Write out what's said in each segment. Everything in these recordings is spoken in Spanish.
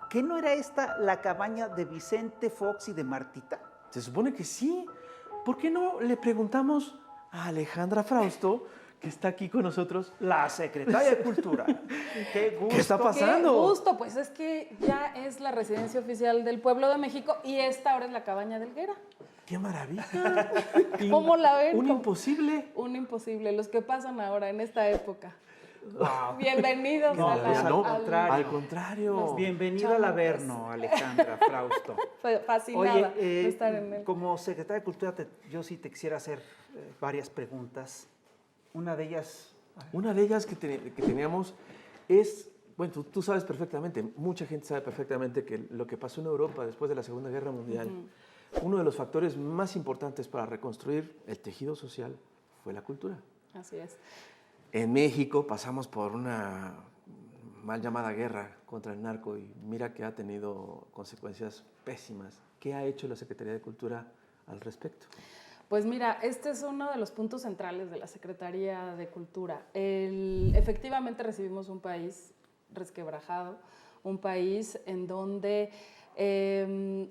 ¿Qué no era esta la cabaña de Vicente Fox y de Martita? Se supone que sí. ¿Por qué no le preguntamos a Alejandra Frausto, que está aquí con nosotros? La secretaria de Cultura. ¡Qué gusto! ¿Qué está pasando? Qué gusto, pues es que ya es la residencia oficial del pueblo de México y esta ahora es la cabaña de Helguera. ¡Qué maravilla! ¿Cómo la ven? Un imposible. Un imposible, los que pasan ahora en esta época. Wow. Bienvenidos No, a la, pues, no, contrario. al contrario. Bienvenida al Averno, Alejandra Frausto. Fascinada Oye, de estar en él. como secretaria de Cultura, yo sí te quisiera hacer varias preguntas. Una de ellas... Una de ellas que teníamos es, bueno, tú sabes perfectamente, mucha gente sabe perfectamente que lo que pasó en Europa después de la Segunda Guerra Mundial, uno de los factores más importantes para reconstruir el tejido social fue la cultura. Así es. En México pasamos por una mal llamada guerra contra el narco y mira que ha tenido consecuencias pésimas. ¿Qué ha hecho la Secretaría de Cultura al respecto? Pues mira, este es uno de los puntos centrales de la Secretaría de Cultura. Efectivamente recibimos un país resquebrajado, un país en donde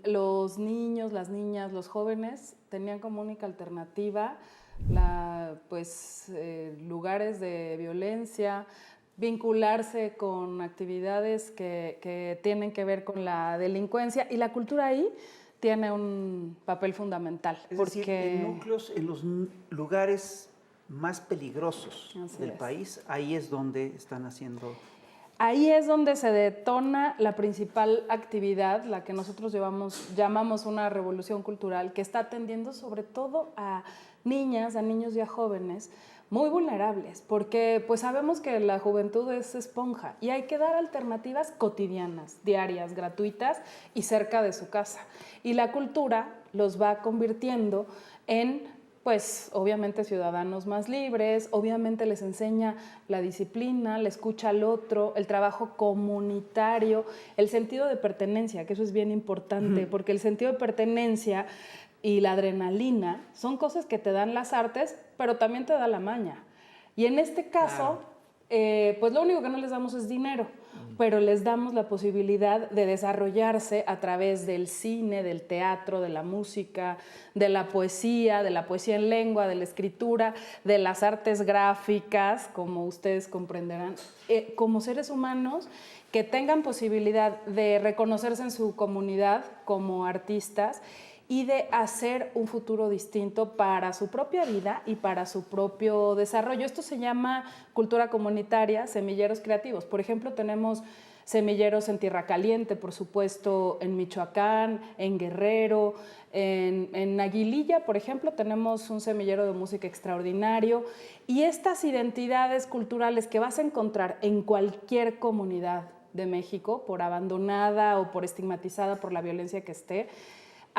los niños, las niñas, los jóvenes tenían como única alternativa lugares de violencia, vincularse con actividades que tienen que ver con la delincuencia, y la cultura ahí tiene un papel fundamental. Es decir, en núcleos, en los lugares más peligrosos del país, ahí es donde están haciendo... Ahí es donde se detona la principal actividad, la que nosotros llamamos una revolución cultural, que está atendiendo sobre todo a niñas, a niños y a jóvenes muy vulnerables, porque pues sabemos que la juventud es esponja y hay que dar alternativas cotidianas, diarias, gratuitas y cerca de su casa. Y la cultura los va convirtiendo en, pues obviamente, ciudadanos más libres, obviamente les enseña la disciplina, la escucha al otro, el trabajo comunitario, el sentido de pertenencia, que eso es bien importante, porque el sentido de pertenencia y la adrenalina son cosas que te dan las artes, pero también te da la maña. Y en este caso, pues lo único que no les damos es dinero, pero les damos la posibilidad de desarrollarse a través del cine, del teatro, de la música, de la poesía en lengua, de la escritura, de las artes gráficas, como ustedes comprenderán, como seres humanos que tengan posibilidad de reconocerse en su comunidad como artistas y de hacer un futuro distinto para su propia vida y para su propio desarrollo. Esto se llama cultura comunitaria, semilleros creativos. Por ejemplo, tenemos semilleros en Tierra Caliente, por supuesto, en Michoacán, en Guerrero, en Aguililla, por ejemplo, tenemos un semillero de música extraordinario. Y estas identidades culturales que vas a encontrar en cualquier comunidad de México, por abandonada o por estigmatizada por la violencia que esté,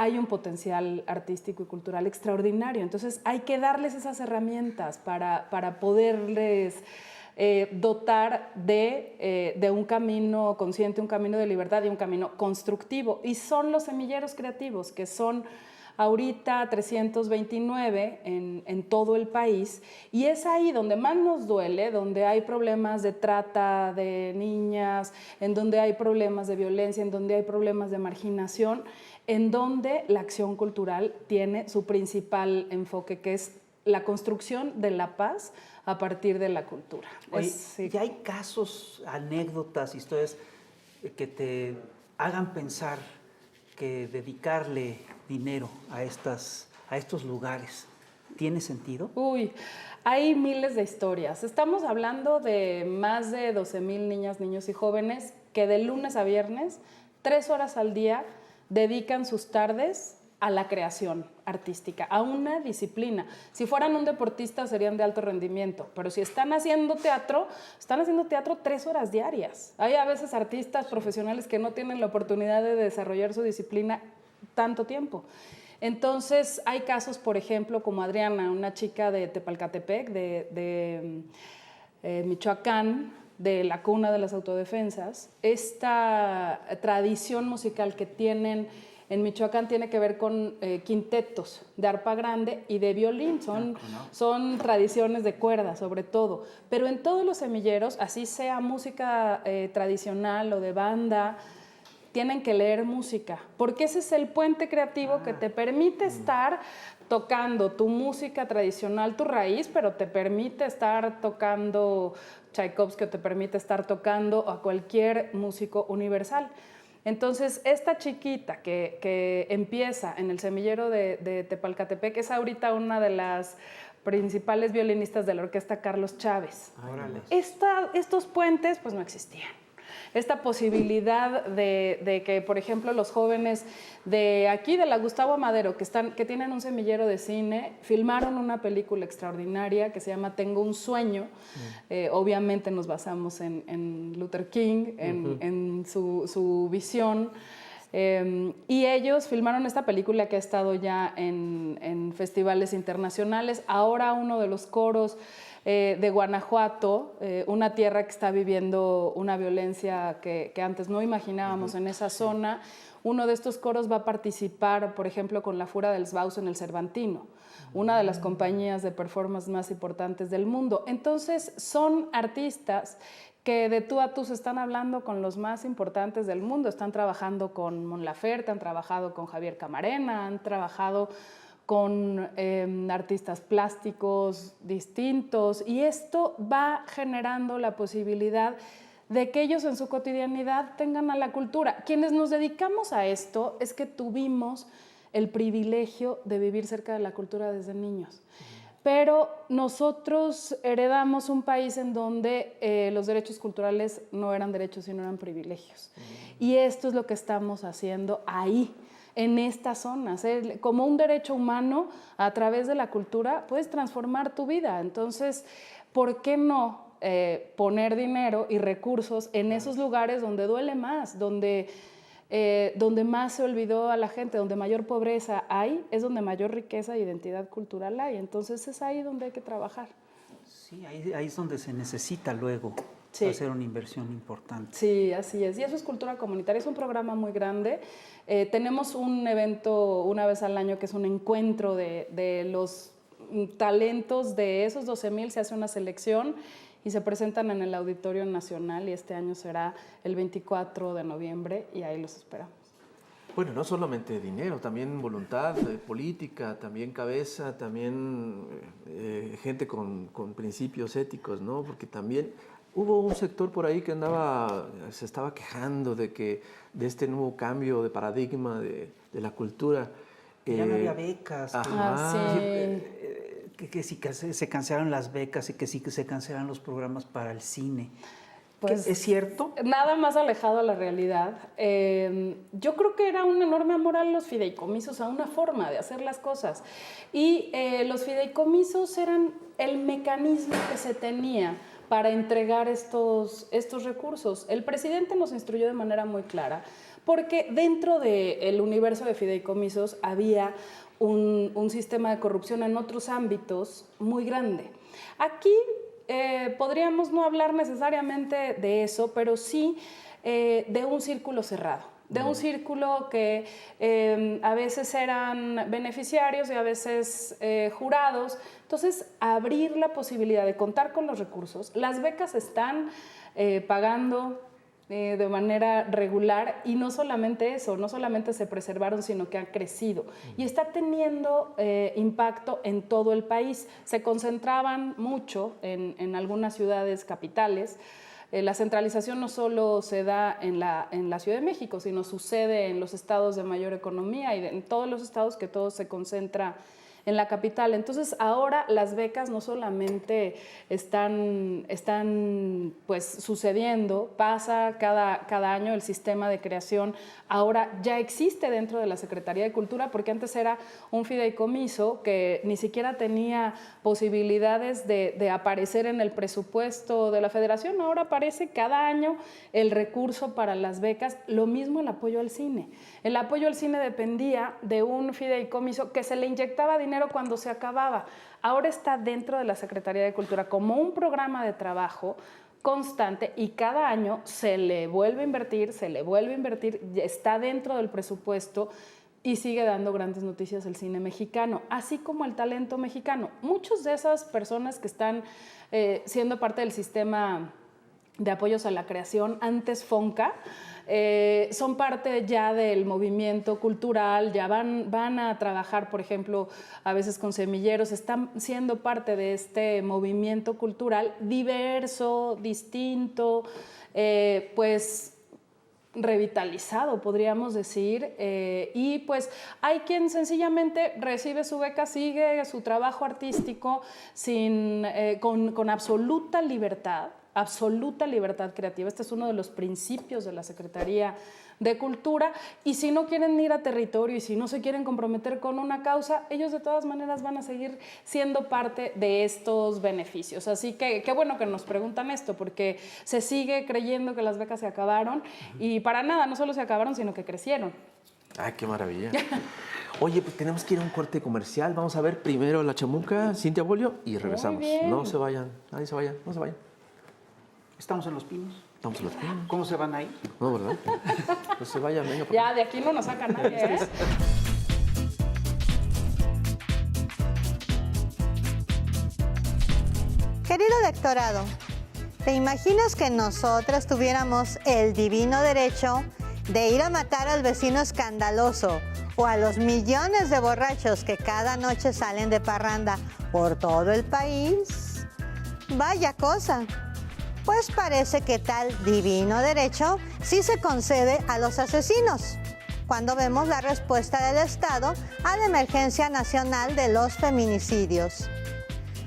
hay un potencial artístico y cultural extraordinario. Entonces hay que darles esas herramientas para poderles dotar de un camino consciente, un camino de libertad y un camino constructivo. Y son los semilleros creativos, que son ahorita 329 en todo el país, y es ahí donde más nos duele, donde hay problemas de trata de niñas, en donde hay problemas de violencia, en donde hay problemas de marginación, en donde la acción cultural tiene su principal enfoque, que es la construcción de la paz a partir de la cultura. Oye, ¿ya hay casos, anécdotas, historias que te hagan pensar que dedicarle dinero a estos lugares tiene sentido? Uy, hay miles de historias. Estamos hablando de más de 12,000 niñas, niños y jóvenes que de lunes a viernes, 3 horas al día, dedican sus tardes a la creación artística, a una disciplina. Si fueran un deportista serían de alto rendimiento, pero si están haciendo teatro 3 horas diarias. Hay a veces artistas profesionales que no tienen la oportunidad de desarrollar su disciplina tanto tiempo. Entonces hay casos, por ejemplo, como Adriana, una chica de Tepalcatepec, de Michoacán, de la cuna de las autodefensas. Esta tradición musical que tienen en Michoacán tiene que ver con quintetos de arpa grande y de violín. Son tradiciones de cuerda, sobre todo. Pero en todos los semilleros, así sea música tradicional o de banda, tienen que leer música, porque ese es el puente creativo que te permite estar tocando tu música tradicional, tu raíz, pero te permite estar tocando Tchaikovsky, te permite estar tocando a cualquier músico universal. Entonces, esta chiquita que empieza en el semillero de Tepalcatepec es ahorita una de las principales violinistas de la orquesta Carlos Chávez. Estos puentes pues no existían. Esta posibilidad de que, por ejemplo, los jóvenes de aquí, de la Gustavo Amadero, que tienen un semillero de cine, filmaron una película extraordinaria que se llama Tengo un sueño. Obviamente nos basamos en Luther King, en su visión. Y ellos filmaron esta película que ha estado ya en festivales internacionales. Ahora uno de los coros de Guanajuato, una tierra que está viviendo una violencia que antes no imaginábamos en esa zona. Uno de estos coros va a participar, por ejemplo, con la Fura del Sbaus en el Cervantino, una de las compañías de performance más importantes del mundo. Entonces, son artistas que de tú a tú se están hablando con los más importantes del mundo. Están trabajando con Mon Laferte, han trabajado con Javier Camarena, han trabajado con artistas plásticos distintos, y esto va generando la posibilidad de que ellos en su cotidianidad tengan a la cultura. Quienes nos dedicamos a esto es que tuvimos el privilegio de vivir cerca de la cultura desde niños. Pero nosotros heredamos un país en donde los derechos culturales no eran derechos, sino eran privilegios. Y esto es lo que estamos haciendo ahí, en estas zonas. Como un derecho humano, a través de la cultura, puedes transformar tu vida. Entonces, ¿por qué no poner dinero y recursos en esos lugares donde duele más, donde más se olvidó a la gente, donde mayor pobreza hay, es donde mayor riqueza e identidad cultural hay? Entonces es ahí donde hay que trabajar. Sí, ahí es donde se necesita luego hacer una inversión importante. Sí, así es. Y eso es cultura comunitaria, es un programa muy grande. Tenemos un evento una vez al año que es un encuentro de los talentos de esos 12,000, se hace una selección y se presentan en el Auditorio Nacional, y este año será el 24 de noviembre y ahí los esperamos. Bueno, no solamente dinero, también voluntad política, también cabeza, también gente con principios éticos, ¿no? Porque también hubo un sector por ahí que se estaba quejando de este nuevo cambio de paradigma de la cultura. Ya no había becas. Sí. Que sí se cancelaron las becas y que sí que se cancelaron los programas para el cine. Pues, ¿es cierto? Nada más alejado a la realidad. Yo creo que era un enorme amor a los fideicomisos, a una forma de hacer las cosas. Y los fideicomisos eran el mecanismo que se tenía para entregar estos recursos. El presidente nos instruyó de manera muy clara, porque dentro del universo de fideicomisos había un sistema de corrupción en otros ámbitos muy grande. Aquí podríamos no hablar necesariamente de eso, pero sí de un círculo cerrado, de un círculo que a veces eran beneficiarios y a veces jurados. Entonces, abrir la posibilidad de contar con los recursos. Las becas están pagando de manera regular, y no solamente eso, no solamente se preservaron, sino que han crecido y está teniendo impacto en todo el país. Se concentraban mucho en algunas ciudades capitales. La centralización no solo se da en la Ciudad de México, sino sucede en los estados de mayor economía y en todos los estados, que todo se concentra en la capital. Entonces, ahora las becas no solamente están pues sucediendo, pasa cada año el sistema de creación. Ahora ya existe dentro de la Secretaría de Cultura, porque antes era un fideicomiso que ni siquiera tenía posibilidades de aparecer en el presupuesto de la Federación. Ahora aparece cada año el recurso para las becas. Lo mismo el apoyo al cine. El apoyo al cine dependía de un fideicomiso que se le inyectaba dinero cuando se acababa. Ahora está dentro de la Secretaría de Cultura como un programa de trabajo constante, y cada año se le vuelve a invertir, está dentro del presupuesto y sigue dando grandes noticias el cine mexicano, así como el talento mexicano. Muchas de esas personas que están siendo parte del sistema de apoyos a la creación, antes FONCA, son parte ya del movimiento cultural, ya van a trabajar, por ejemplo, a veces con semilleros, están siendo parte de este movimiento cultural diverso, distinto, pues revitalizado, podríamos decir, y pues hay quien sencillamente recibe su beca, sigue su trabajo artístico con absoluta libertad creativa. Este es uno de los principios de la Secretaría de Cultura, y si no quieren ir a territorio y si no se quieren comprometer con una causa, ellos de todas maneras van a seguir siendo parte de estos beneficios. Así que qué bueno que nos preguntan esto, porque se sigue creyendo que las becas se acabaron, y para nada, no solo se acabaron, sino que crecieron. ¡Ay, qué maravilla! Oye, pues tenemos que ir a un corte comercial. Vamos a ver primero La Chamuca, Cintia Bolio, y regresamos. bien. No se vayan, nadie se vaya, no se vayan. ¿Estamos en Los Pinos? Estamos en Los Pinos. ¿Cómo se van ahí? No, ¿verdad? No se vayan, venga. Ya, de aquí no nos saca nadie, ¿eh? Querido lectorado, ¿te imaginas que nosotras tuviéramos el divino derecho de ir a matar al vecino escandaloso o a los millones de borrachos que cada noche salen de parranda por todo el país? Vaya cosa. Pues parece que tal divino derecho sí se concede a los asesinos, cuando vemos la respuesta del Estado a la emergencia nacional de los feminicidios.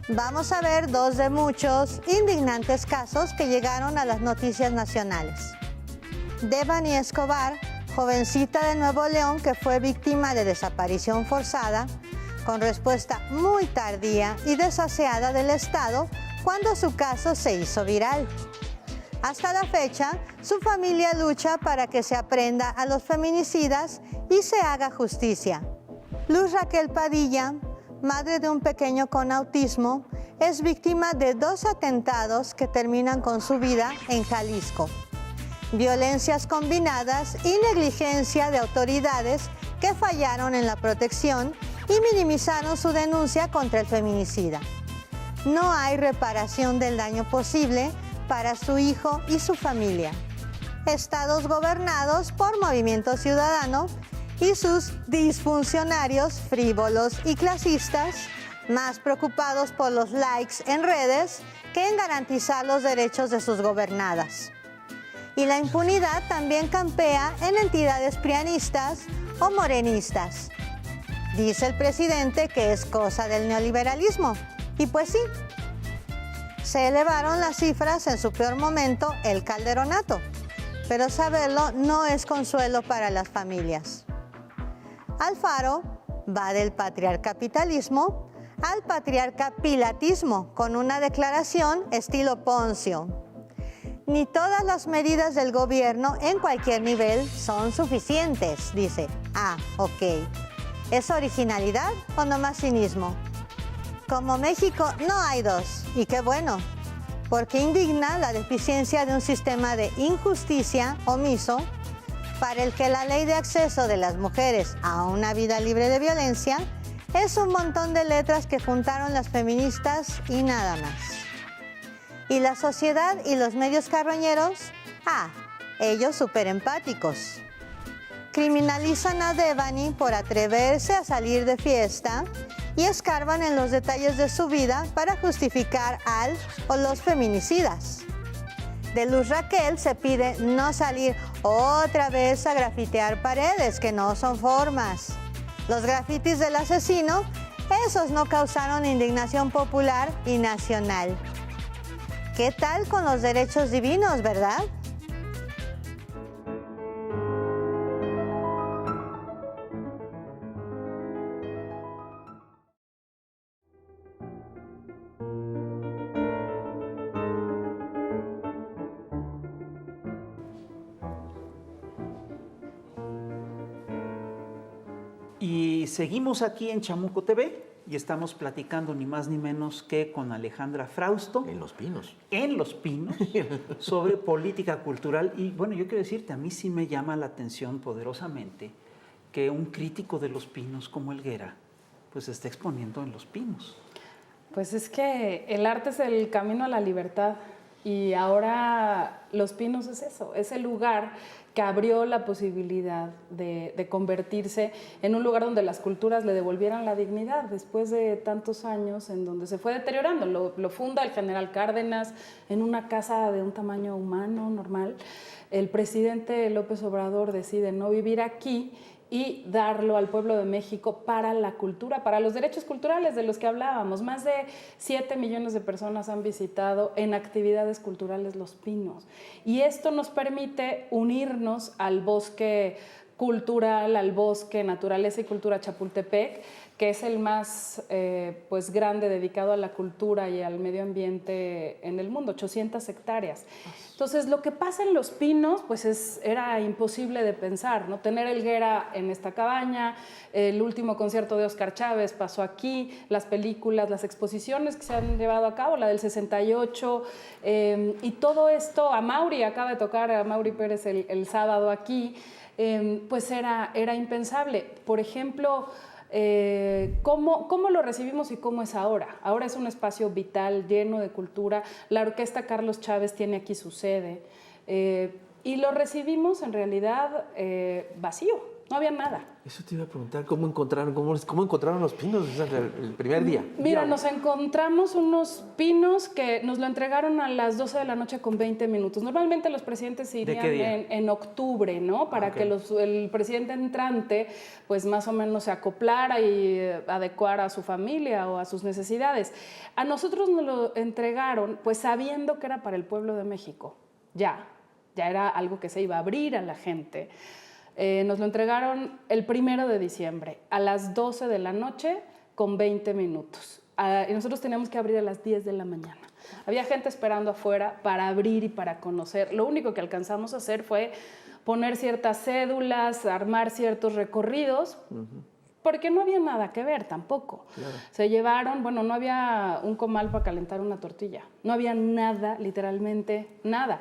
Vamos a ver dos de muchos indignantes casos que llegaron a las noticias nacionales. Devani Escobar, jovencita de Nuevo León que fue víctima de desaparición forzada, con respuesta muy tardía y desaseada del Estado cuando su caso se hizo viral. Hasta la fecha, su familia lucha para que se aprenda a los feminicidas y se haga justicia. Luz Raquel Padilla, madre de un pequeño con autismo, es víctima de 2 atentados que terminan con su vida en Jalisco. Violencias combinadas y negligencia de autoridades que fallaron en la protección y minimizaron su denuncia contra el feminicida. No hay reparación del daño posible para su hijo y su familia. Estados gobernados por Movimiento Ciudadano y sus disfuncionarios frívolos y clasistas, más preocupados por los likes en redes que en garantizar los derechos de sus gobernadas. Y la impunidad también campea en entidades prianistas o morenistas. Dice el presidente que es cosa del neoliberalismo. Y pues sí, se elevaron las cifras en su peor momento, el calderonato, pero saberlo no es consuelo para las familias. Alfaro va del patriarcapitalismo al patriarcapilatismo con una declaración estilo Poncio. Ni todas las medidas del gobierno en cualquier nivel son suficientes, dice. Ah, ok. ¿Es originalidad o nomás cinismo? Como México no hay dos, y qué bueno, porque indigna la deficiencia de un sistema de injusticia omiso para el que la ley de acceso de las mujeres a una vida libre de violencia es un montón de letras que juntaron las feministas y nada más. Y la sociedad y los medios carroñeros, ellos súper empáticos. Criminalizan a Devani por atreverse a salir de fiesta y escarban en los detalles de su vida para justificar al o los feminicidas. De Luz Raquel se pide no salir otra vez a grafitear paredes, que no son formas. Los grafitis del asesino, esos no causaron indignación popular y nacional. ¿Qué tal con los derechos divinos, verdad? Y seguimos aquí en Chamuco TV y estamos platicando ni más ni menos que con Alejandra Frausto. En Los Pinos. En Los Pinos, sobre política cultural. Y bueno, yo quiero decirte, a mí sí me llama la atención poderosamente que un crítico de Los Pinos como Helguera, pues se esté exponiendo en Los Pinos. Pues es que el arte es el camino a la libertad Y ahora Los Pinos es eso, es el lugar que abrió la posibilidad de convertirse en un lugar donde las culturas le devolvieran la dignidad después de tantos años en donde se fue deteriorando. Lo funda el general Cárdenas en una casa de un tamaño humano, normal. El presidente López Obrador decide no vivir aquí y darlo al pueblo de México para la cultura, para los derechos culturales de los que hablábamos. Más de 7 millones de personas han visitado en actividades culturales Los Pinos. Y esto nos permite unirnos al bosque cultural, al bosque Naturaleza y Cultura Chapultepec, que es el más pues grande dedicado a la cultura y al medio ambiente en el mundo, 800 hectáreas. Entonces, lo que pasa en Los Pinos, pues era imposible de pensar, ¿no? Tener Helguera en esta cabaña, el último concierto de Óscar Chávez pasó aquí, las películas, las exposiciones que se han llevado a cabo, la del 68, y todo esto, a Mauri, acaba de tocar a Mauri Pérez el sábado aquí, pues era impensable. Por ejemplo, ¿cómo lo recibimos y cómo es ahora? Ahora es un espacio vital, lleno de cultura. La Orquesta Carlos Chávez tiene aquí su sede. Y lo recibimos en realidad vacío, no había nada. Eso te iba a preguntar, ¿cómo encontraron Los Pinos el primer día? Mira, nos encontramos unos pinos que nos lo entregaron a las 12 de la noche con 20 minutos. Normalmente los presidentes se irían en octubre, ¿no? Para que el presidente entrante, pues más o menos se acoplara y adecuara a su familia o a sus necesidades. A nosotros nos lo entregaron, pues sabiendo que era para el pueblo de México. Ya era algo que se iba a abrir a la gente. Nos lo entregaron el 1 de diciembre a las 12 de la noche con 20 minutos. Y nosotros teníamos que abrir a las 10 de la mañana. Había gente esperando afuera para abrir y para conocer. Lo único que alcanzamos a hacer fue poner ciertas cédulas, armar ciertos recorridos, porque no había nada que ver tampoco. Claro. Se llevaron, bueno, no había un comal para calentar una tortilla. No había nada, literalmente nada.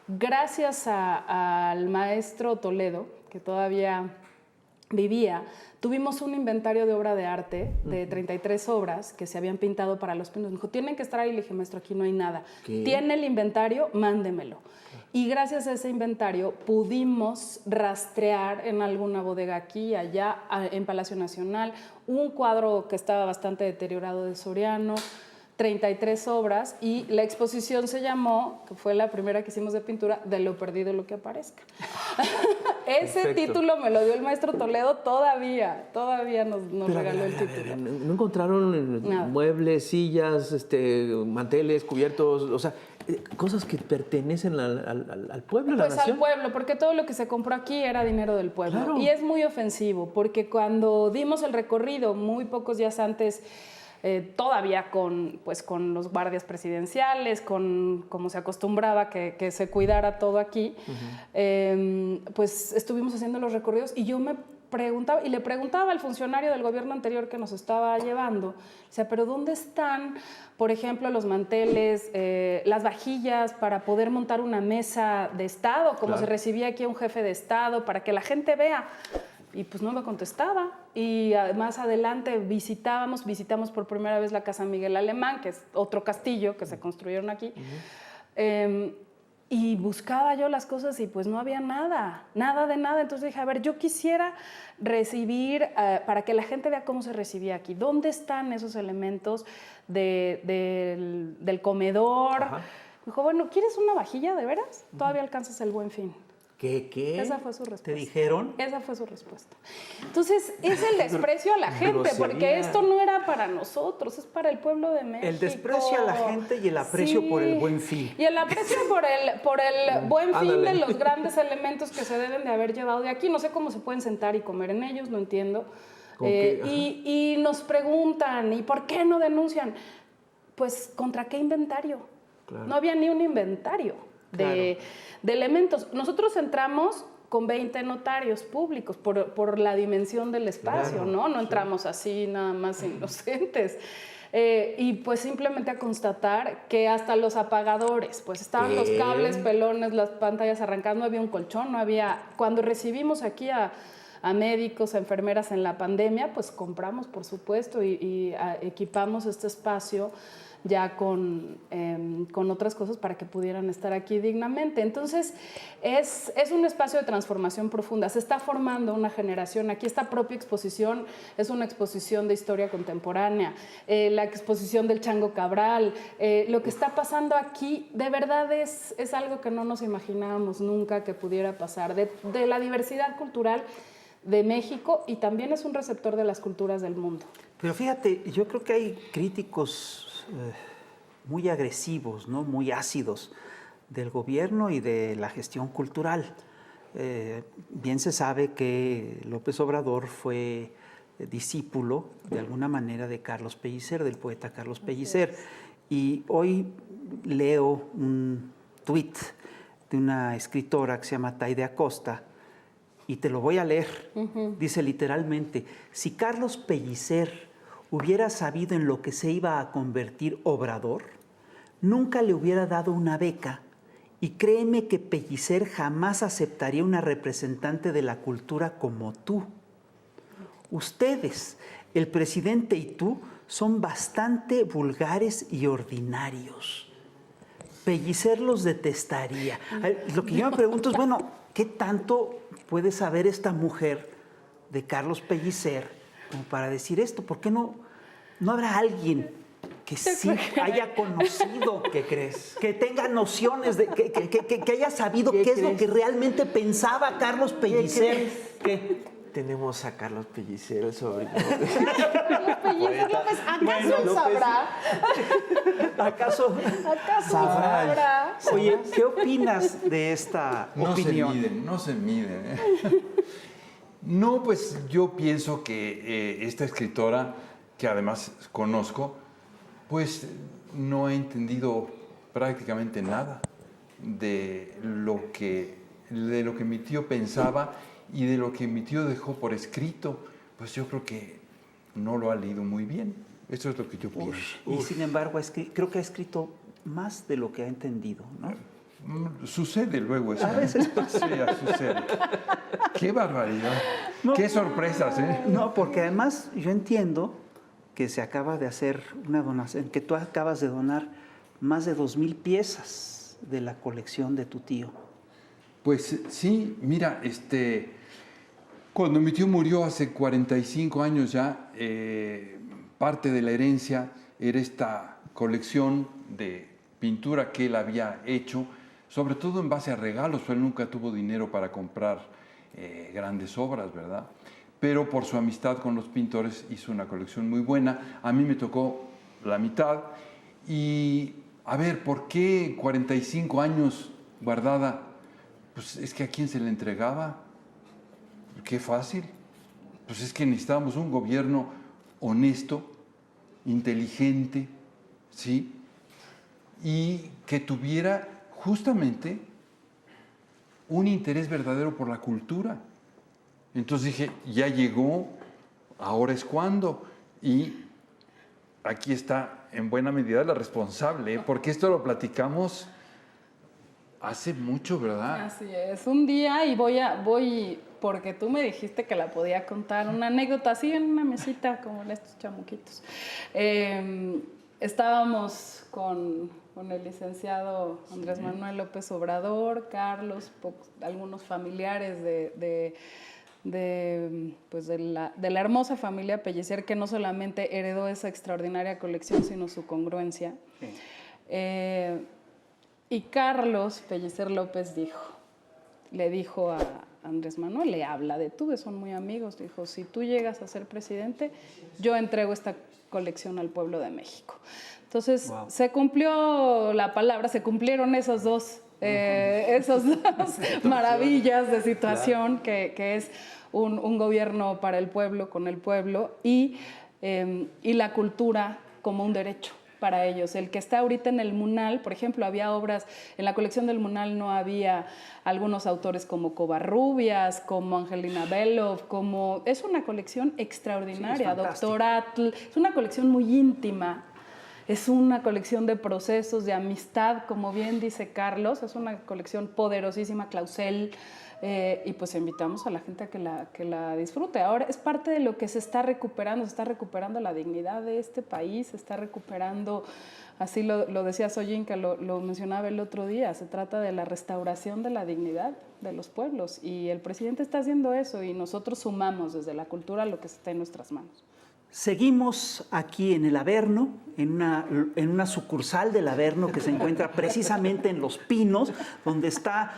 Gracias al maestro Toledo, que todavía vivía, tuvimos un inventario de obra de arte de 33 obras que se habían pintado para Los Pinos. Me dijo, tienen que estar ahí. Le dije, maestro, aquí no hay nada. ¿Qué? ¿Tiene el inventario? Mándemelo. Y gracias a ese inventario pudimos rastrear en alguna bodega aquí, allá, en Palacio Nacional, un cuadro que estaba bastante deteriorado de Soriano, 33 obras, y la exposición se llamó, que fue la primera que hicimos de pintura, De lo perdido lo que aparezca. Ese título me lo dio el maestro Toledo, todavía nos regaló el título. ¿No encontraron muebles, sillas, manteles, cubiertos, o sea, cosas que pertenecen al pueblo, a la nación? Pues al pueblo, porque todo lo que se compró aquí era dinero del pueblo. Claro. Y es muy ofensivo, porque cuando dimos el recorrido, muy pocos días antes, todavía con los guardias presidenciales, como se acostumbraba que se cuidara todo aquí, pues estuvimos haciendo los recorridos y yo me preguntaba, y le preguntaba al funcionario del gobierno anterior que nos estaba llevando, o sea, pero ¿dónde están, por ejemplo, los manteles, las vajillas para poder montar una mesa de Estado, como se recibía aquí a un jefe de Estado, para que la gente vea? Y pues no me contestaba. Y más adelante visitamos por primera vez la Casa Miguel Alemán, que es otro castillo que se construyeron aquí. Y buscaba yo las cosas y pues no había nada de nada. Entonces dije, a ver, yo quisiera recibir, para que la gente vea cómo se recibía aquí. ¿Dónde están esos elementos del comedor? Ajá. Me dijo, bueno, ¿quieres una vajilla de veras? Todavía alcanzas el Buen Fin. ¿Qué? Esa fue su respuesta. ¿Te dijeron? Esa fue su respuesta. Entonces, es el desprecio a la gente, porque esto no era para nosotros, es para el pueblo de México. El desprecio a la gente y el aprecio por el Buen Fin. Y el aprecio por el Buen Fin de los grandes elementos que se deben de haber llevado de aquí. No sé cómo se pueden sentar y comer en ellos, no entiendo. Y nos preguntan, ¿y por qué no denuncian? Pues, ¿contra qué inventario? Claro. No había ni un inventario de elementos. Nosotros entramos con 20 notarios públicos por la dimensión del espacio, claro, ¿no? Entramos así nada más inocentes. Y pues simplemente a constatar que hasta los apagadores, pues estaban los cables pelones, las pantallas arrancadas, no había un colchón, no había... Cuando recibimos aquí a médicos, a enfermeras en la pandemia, pues compramos, por supuesto, y equipamos este espacio ya con otras cosas para que pudieran estar aquí dignamente. Entonces, es un espacio de transformación profunda. Se está formando una generación. Aquí esta propia exposición es una exposición de historia contemporánea, la exposición del Chango Cabral. Lo que está pasando aquí, de verdad, es algo que no nos imaginábamos nunca que pudiera pasar. De la diversidad cultural de México, y también es un receptor de las culturas del mundo. Pero fíjate, yo creo que hay críticos muy agresivos, ¿no? Muy ácidos del gobierno y de la gestión cultural. Bien se sabe que López Obrador fue discípulo, de alguna manera, de Carlos Pellicer, del poeta Carlos Pellicer. Y hoy leo un tuit de una escritora que se llama Taide Acosta, y te lo voy a leer. Dice literalmente: si Carlos Pellicer hubiera sabido en lo que se iba a convertir Obrador, nunca le hubiera dado una beca, y créeme que Pellicer jamás aceptaría una representante de la cultura como tú. Ustedes, el presidente y tú, son bastante vulgares y ordinarios. Pellicer los detestaría. Lo que yo me pregunto es, bueno, ¿qué tanto puede saber esta mujer de Carlos Pellicer como para decir esto? ¿Por qué no habrá alguien que sí haya conocido? ¿Qué crees? Que tenga nociones, que haya sabido qué es lo que realmente pensaba Carlos Pellicer? ¿Qué? Tenemos a Carlos Pellicer, el sobrino. Carlos Pellicer López, ¿acaso él sabrá? ¿Acaso sabrá? Oye, ¿qué opinas de esta opinión? No se miden. No, pues yo pienso que esta escritora, que además conozco, pues no ha entendido prácticamente nada de lo que mi tío pensaba y de lo que mi tío dejó por escrito. Pues yo creo que no lo ha leído muy bien. Eso es lo que yo pienso. Y sin embargo, creo que ha escrito más de lo que ha entendido, ¿no? Sucede luego eso. A veces sucede. ¡Qué barbaridad! No. ¡Qué sorpresas, eh! No, porque además yo entiendo que se acaba de hacer una donación, que tú acabas de donar más de 2,000 piezas de la colección de tu tío. Pues sí, mira, cuando mi tío murió hace 45 años ya, parte de la herencia era esta colección de pintura que él había hecho, sobre todo en base a regalos, pues él nunca tuvo dinero para comprar grandes obras, ¿verdad? Pero por su amistad con los pintores hizo una colección muy buena. A mí me tocó la mitad. Y, a ver, ¿por qué 45 años guardada? Pues es que ¿a quién se le entregaba? Qué fácil. Pues es que necesitábamos un gobierno honesto, inteligente, ¿sí? Y que tuviera justamente un interés verdadero por la cultura. Entonces dije, ya llegó, ahora es cuando. Y aquí está en buena medida la responsable, porque esto lo platicamos hace mucho, ¿verdad? Así es, un día, y voy porque tú me dijiste que la podía contar, una anécdota así en una mesita como en estos chamuquitos. Estábamos con el licenciado Andrés Manuel López Obrador, Carlos, algunos familiares de la hermosa familia Pellicer, que no solamente heredó esa extraordinaria colección, sino su congruencia. Sí. Y Carlos Pellicer López le dijo a Andrés Manuel, le habla de tú, son muy amigos, dijo, si tú llegas a ser presidente, yo entrego esta colección al pueblo de México. Entonces, wow, se cumplió la palabra, se cumplieron esas dos maravillas de situación, claro, que es un gobierno para el pueblo, con el pueblo, y la cultura como un derecho para ellos. El que está ahorita en el MUNAL, por ejemplo, había obras, en la colección del MUNAL no había algunos autores como Covarrubias, como Angelina Belov, es una colección extraordinaria, sí, Doctor Atl, es una colección muy íntima, Es una colección de procesos, de amistad, como bien dice Carlos, es una colección poderosísima, Clausel, y pues invitamos a la gente a que la disfrute. Ahora es parte de lo que se está recuperando la dignidad de este país, se está recuperando, así lo decía Soyinka, lo mencionaba el otro día, se trata de la restauración de la dignidad de los pueblos y el presidente está haciendo eso y nosotros sumamos desde la cultura lo que está en nuestras manos. Seguimos aquí en el Averno, en una sucursal del Averno que se encuentra precisamente en Los Pinos, donde está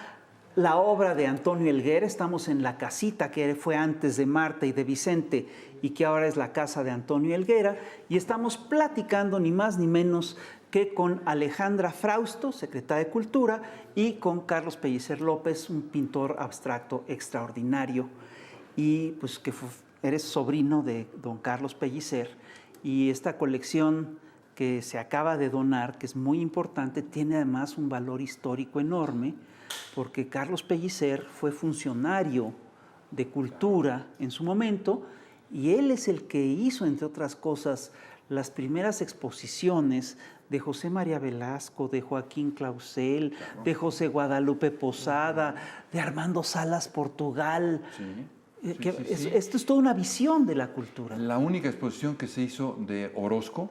la obra de Antonio Helguera. Estamos en la casita que fue antes de Marta y de Vicente y que ahora es la casa de Antonio Helguera, y estamos platicando ni más ni menos que con Alejandra Frausto, secretaria de Cultura, y con Carlos Pellicer López, un pintor abstracto extraordinario, y pues que eres sobrino de don Carlos Pellicer, y esta colección que se acaba de donar, que es muy importante, tiene además un valor histórico enorme, porque Carlos Pellicer fue funcionario de cultura en su momento, y él es el que hizo, entre otras cosas, las primeras exposiciones de José María Velasco, de Joaquín Clausel, de José Guadalupe Posada, de Armando Salas Portugal. Sí. Esto es toda una visión de la cultura. La única exposición que se hizo de Orozco,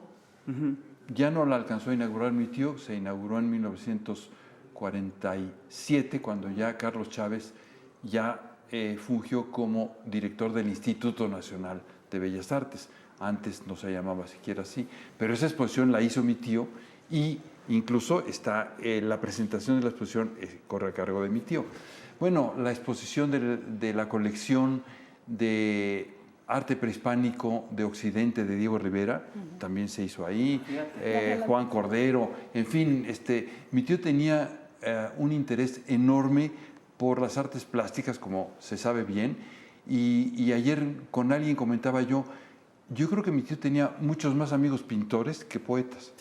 ya no la alcanzó a inaugurar mi tío, se inauguró en 1947, cuando ya Carlos Chávez ya fungió como director del Instituto Nacional de Bellas Artes. Antes no se llamaba siquiera así, pero esa exposición la hizo mi tío y incluso está la presentación de la exposición corre a cargo de mi tío. Bueno, la exposición de la colección de arte prehispánico de Occidente de Diego Rivera también se hizo ahí, Juan Cordero, en fin, mi tío tenía un interés enorme por las artes plásticas, como se sabe bien, y ayer con alguien comentaba yo creo que mi tío tenía muchos más amigos pintores que poetas.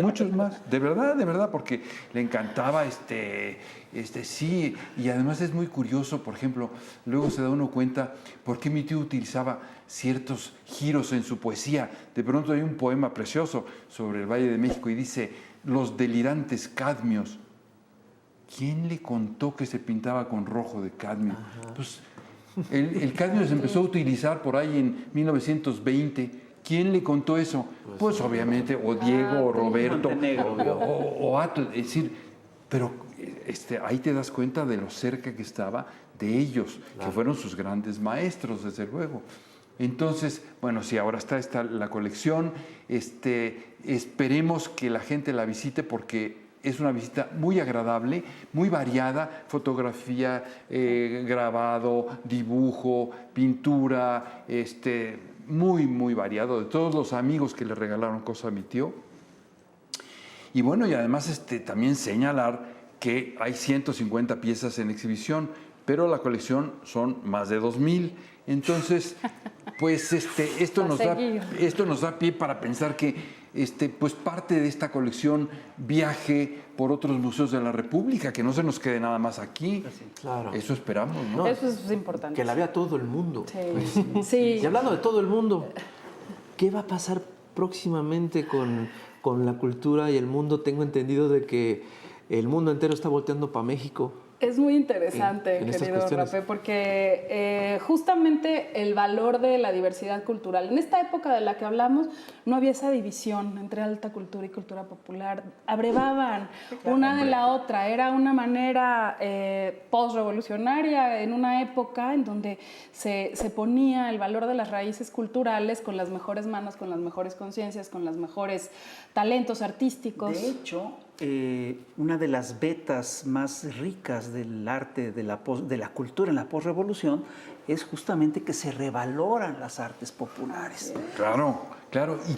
Muchos más. De verdad, porque le encantaba sí. Y además es muy curioso, por ejemplo, luego se da uno cuenta por qué mi tío utilizaba ciertos giros en su poesía. De pronto hay un poema precioso sobre el Valle de México y dice: los delirantes cadmios. ¿Quién le contó que se pintaba con rojo de cadmio? Pues el cadmio se empezó a utilizar por ahí en 1920. ¿Quién le contó eso? Pues obviamente o Diego o Roberto o Atl. Es decir, pero ahí te das cuenta de lo cerca que estaba de ellos, que fueron sus grandes maestros, desde luego. Entonces, bueno, sí, ahora está la colección. Esperemos que la gente la visite porque es una visita muy agradable, muy variada, fotografía, grabado, dibujo, pintura, muy, muy variado, de todos los amigos que le regalaron cosas a mi tío. Y bueno, y además también señalar que hay 150 piezas en exhibición, pero la colección son más de 2,000. Entonces, pues esto nos da pie para pensar que pues parte de esta colección viaje por otros museos de la República, que no se nos quede nada más aquí. Claro. Eso esperamos, ¿no? Eso es importante. Que la vea todo el mundo. Sí. Sí. Y hablando de todo el mundo, ¿qué va a pasar próximamente con la cultura y el mundo? Tengo entendido de que el mundo entero está volteando para México. Es muy interesante, en estas querido cuestiones. Rafael, porque justamente el valor de la diversidad cultural. En esta época de la que hablamos, no había esa división entre alta cultura y cultura popular. Abrevaban una de la otra. Era una manera post-revolucionaria en una época en donde se ponía el valor de las raíces culturales con las mejores manos, con las mejores conciencias, con los mejores talentos artísticos. De hecho, una de las vetas más ricas del arte, de la cultura en la posrevolución, es justamente que se revaloran las artes populares. Claro. ¿Y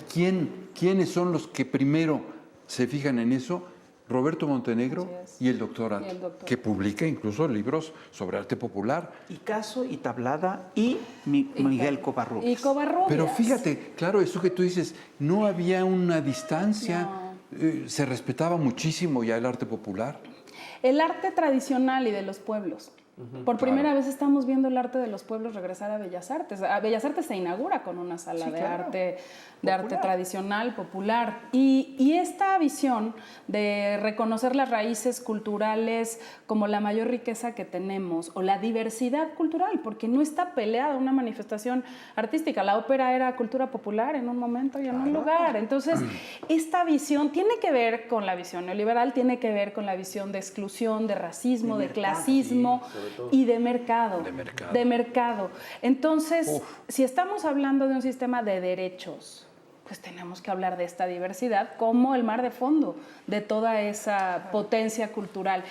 quiénes son los que primero se fijan en eso? Roberto Montenegro y el doctor Atl, que publica incluso libros sobre arte popular. Picasso y Tablada y Miguel Covarrubias. Y Covarrubias. Pero fíjate, claro, eso que tú dices, no había una distancia, se respetaba muchísimo ya el arte popular. El arte tradicional y de los pueblos. Por primera vez estamos viendo el arte de los pueblos regresar a Bellas Artes. A Bellas Artes se inaugura con una sala de arte tradicional, popular. Y esta visión de reconocer las raíces culturales como la mayor riqueza que tenemos, o la diversidad cultural, porque no está peleada una manifestación artística. La ópera era cultura popular en un momento y en un lugar. Entonces, esta visión tiene que ver con la visión neoliberal, tiene que ver con la visión de exclusión, de racismo, de clasismo, y de mercado. De mercado. Entonces, si estamos hablando de un sistema de derechos, pues tenemos que hablar de esta diversidad como el mar de fondo de toda esa potencia cultural.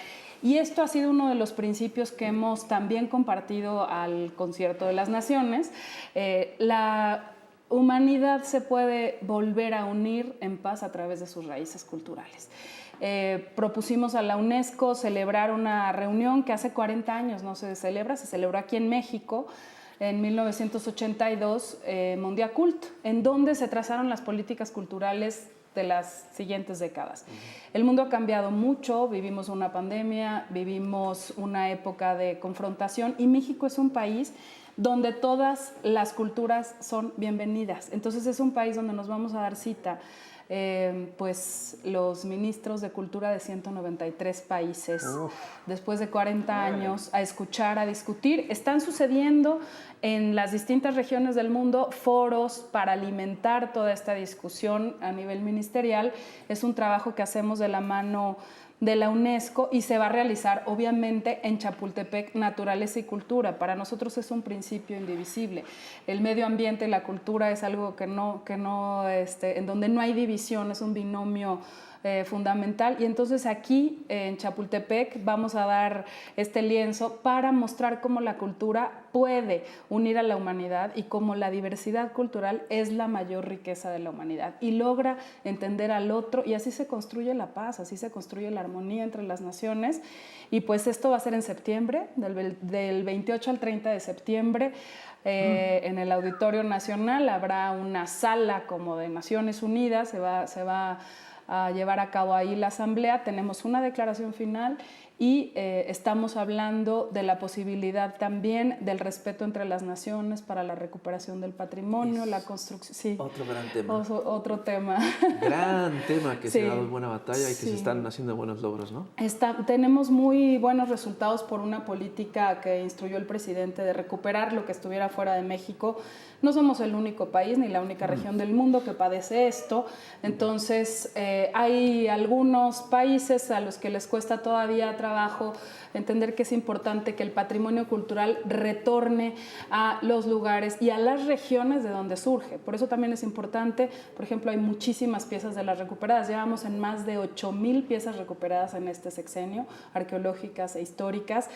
Y esto ha sido uno de los principios que hemos también compartido al Concierto de las Naciones. La humanidad se puede volver a unir en paz a través de sus raíces culturales. Propusimos a la UNESCO celebrar una reunión que hace 40 años no se celebra, se celebró aquí en México en 1982, Mondiacult, en donde se trazaron las políticas culturales de las siguientes décadas. El mundo ha cambiado mucho, vivimos una pandemia, vivimos una época de confrontación, y México es un país donde todas las culturas son bienvenidas. Entonces es un país donde nos vamos a dar cita pues los ministros de cultura de 193 países, después de 40 años, a escuchar, a discutir. Están sucediendo en las distintas regiones del mundo foros para alimentar toda esta discusión a nivel ministerial. Es un trabajo que hacemos de la mano de la UNESCO y se va a realizar obviamente en Chapultepec, Naturaleza y Cultura. Para nosotros es un principio indivisible. El medio ambiente y la cultura es algo en donde no hay división, es un binomio fundamental. Y entonces aquí en Chapultepec vamos a dar este lienzo para mostrar cómo la cultura puede unir a la humanidad y cómo la diversidad cultural es la mayor riqueza de la humanidad y logra entender al otro, y así se construye la paz, así se construye la armonía entre las naciones. Y pues esto va a ser en septiembre, del 28 al 30 de septiembre. En el Auditorio Nacional habrá una sala como de Naciones Unidas, se va a llevar a cabo ahí la asamblea. Tenemos una declaración final y estamos hablando de la posibilidad también del respeto entre las naciones para la recuperación del patrimonio, la construcción. Sí. Otro gran tema. Otro tema. Gran tema que Sí. se ha dado buena batalla y que Sí. se están haciendo buenos logros, ¿no? Tenemos muy buenos resultados por una política que instruyó el presidente de recuperar lo que estuviera fuera de México. No somos el único país ni la única región del mundo que padece esto. Entonces, hay algunos países a los que les cuesta todavía trabajo entender que es importante que el patrimonio cultural retorne a los lugares y a las regiones de donde surge. Por eso también es importante, por ejemplo, hay muchísimas piezas de las recuperadas. Llevamos en más de 8,000 piezas recuperadas en este sexenio, arqueológicas e históricas.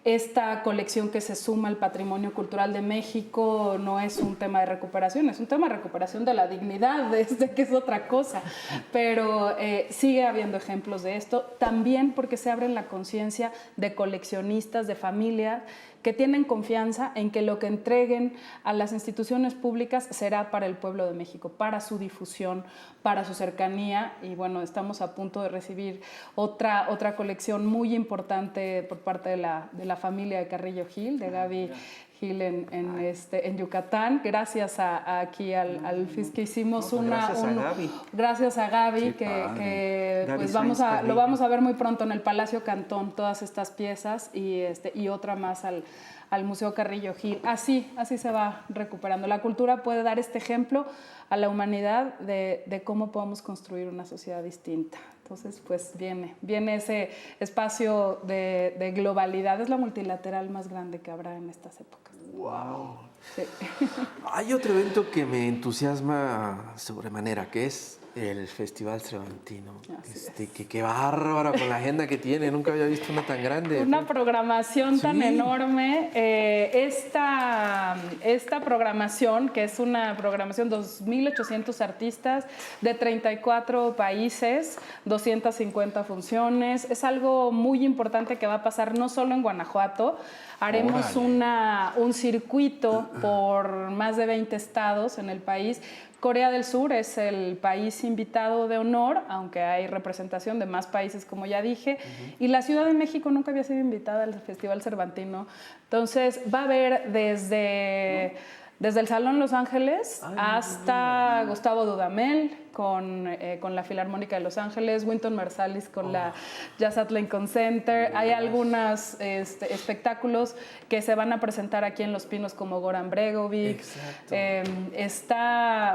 Esta colección que se suma al patrimonio cultural de México no es un tema de recuperación, es un tema de recuperación de la dignidad, que es otra cosa, pero sigue habiendo ejemplos de esto, también porque se abre la conciencia de coleccionistas, de familias que tienen confianza en que lo que entreguen a las instituciones públicas será para el pueblo de México, para su difusión, para su cercanía. Y bueno, estamos a punto de recibir otra colección muy importante por parte de la familia de Carrillo Gil, de Gaby Gil en Yucatán. Gracias aquí al FIS que hicimos gracias a Gaby, que Gaby pues Sainz lo vamos a ver muy pronto en el Palacio Cantón, todas estas piezas, y otra más al Museo Carrillo Gil. Así se va recuperando. La cultura puede dar este ejemplo a la humanidad de cómo podemos construir una sociedad distinta. Entonces, pues viene ese espacio de globalidad. Es la multilateral más grande que habrá en estas épocas. ¡Wow! Sí. Hay otro evento que me entusiasma sobremanera, que es el Festival Cervantino. Qué bárbara con la agenda que tiene. Nunca había visto una tan grande. Una programación tan Sí. enorme. Esta programación, que es una programación de 2,800 artistas de 34 países, 250 funciones, es algo muy importante que va a pasar no solo en Guanajuato. Haremos un circuito por más de 20 estados en el país Corea del Sur es el país invitado de honor, aunque hay representación de más países, como ya dije, y la Ciudad de México nunca había sido invitada al Festival Cervantino. Entonces va a haber desde el Salón Los Ángeles hasta Gustavo Dudamel con la Filarmónica de Los Ángeles, Wynton Marsalis con la Jazz at Lincoln Center. Hay algunos espectáculos que se van a presentar aquí en Los Pinos como Goran Bregovic.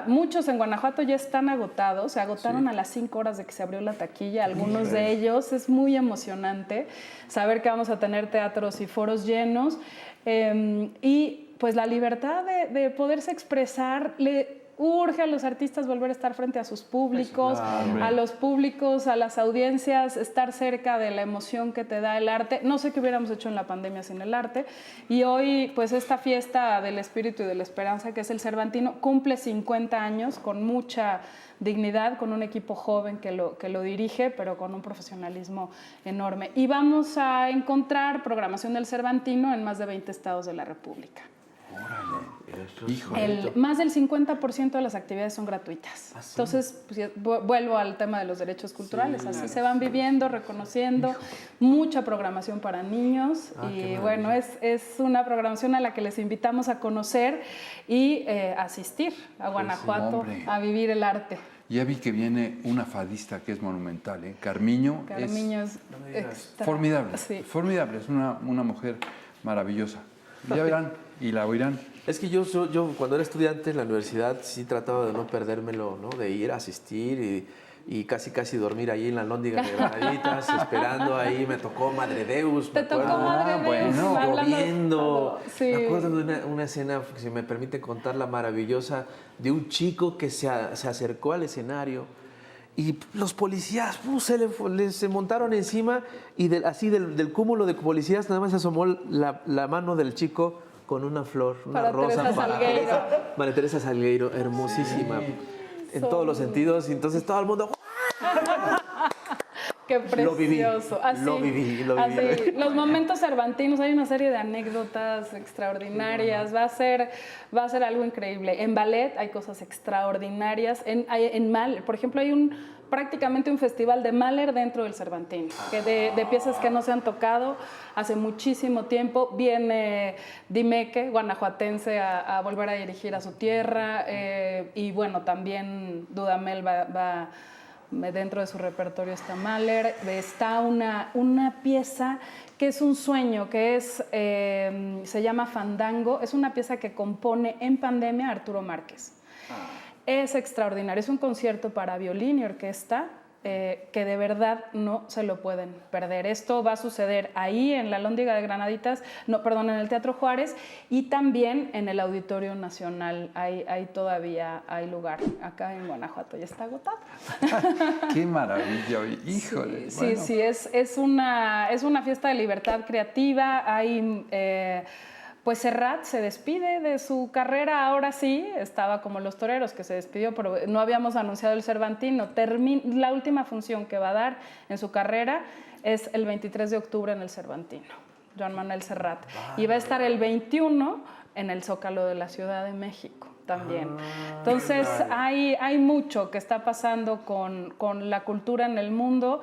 Muchos en Guanajuato ya están agotados, se agotaron a las 5 horas de que se abrió la taquilla, algunos de ellos. Es muy emocionante saber que vamos a tener teatros y foros llenos. Y pues la libertad de poderse expresar le urge a los artistas volver a estar frente a sus públicos, a los públicos, a las audiencias, estar cerca de la emoción que te da el arte. No sé qué hubiéramos hecho en la pandemia sin el arte. Y hoy, pues esta fiesta del espíritu y de la esperanza, que es el Cervantino, cumple 50 años con mucha dignidad, con un equipo joven que lo dirige, pero con un profesionalismo enorme. Y vamos a encontrar programación del Cervantino en más de 20 estados de la República. Más del 50% de las actividades son gratuitas. Entonces, pues, vuelvo al tema de los derechos culturales. Así se van viviendo, reconociendo. Mucha programación para niños. Y bueno, es una programación a la que les invitamos a conocer y asistir a Guanajuato a vivir el arte. Ya vi que viene una fadista que es monumental, ¿eh? Carmiño es formidable, formidable. Es una mujer maravillosa. Ya verán y la oirán. Es que yo cuando era estudiante en la universidad sí trataba de no perdérmelo, ¿no? De ir a asistir y casi dormir ahí en la Lóndiga de Granaditas, esperando ahí. Me tocó Madre Deus. ¿Te tocó Madre Deus? Lloviendo. Sí. Me acuerdo de una escena, si me permite contarla, maravillosa, de un chico que se acercó al escenario y los policías se montaron encima y así del cúmulo de policías nada más se asomó la mano del chico con una flor, una rosa para María Teresa Salgueiro, hermosísima en todos los sentidos. Y entonces todo el mundo... ¡Qué precioso! Lo viví. Así, los momentos cervantinos, hay una serie de anécdotas extraordinarias. Va a ser algo increíble. En ballet hay cosas extraordinarias. En Mahler, por ejemplo, hay prácticamente un festival de Mahler dentro del Cervantino, que de piezas que no se han tocado hace muchísimo tiempo. Viene Dimeque, guanajuatense, a volver a dirigir a su tierra. Y bueno, también Dudamel va dentro de su repertorio está Mahler. Está una pieza que es un sueño, que se llama Fandango. Es una pieza que compone en pandemia Arturo Márquez. Es extraordinario, es un concierto para violín y orquesta que de verdad no se lo pueden perder. Esto va a suceder ahí en la Lóndiga de Granaditas, en el Teatro Juárez, y también en el Auditorio Nacional. Todavía hay lugar. Acá en Guanajuato ya está agotado. ¡Qué maravilla! ¡Híjole! Sí, es una fiesta de libertad creativa. Pues Serrat se despide de su carrera, ahora sí, estaba como Los Toreros, que se despidió, pero no habíamos anunciado el Cervantino. La última función que va a dar en su carrera es el 23 de octubre en el Cervantino, Joan Manuel Serrat. Y va a estar el 21 en el Zócalo de la Ciudad de México también. Entonces hay mucho que está pasando con la cultura en el mundo.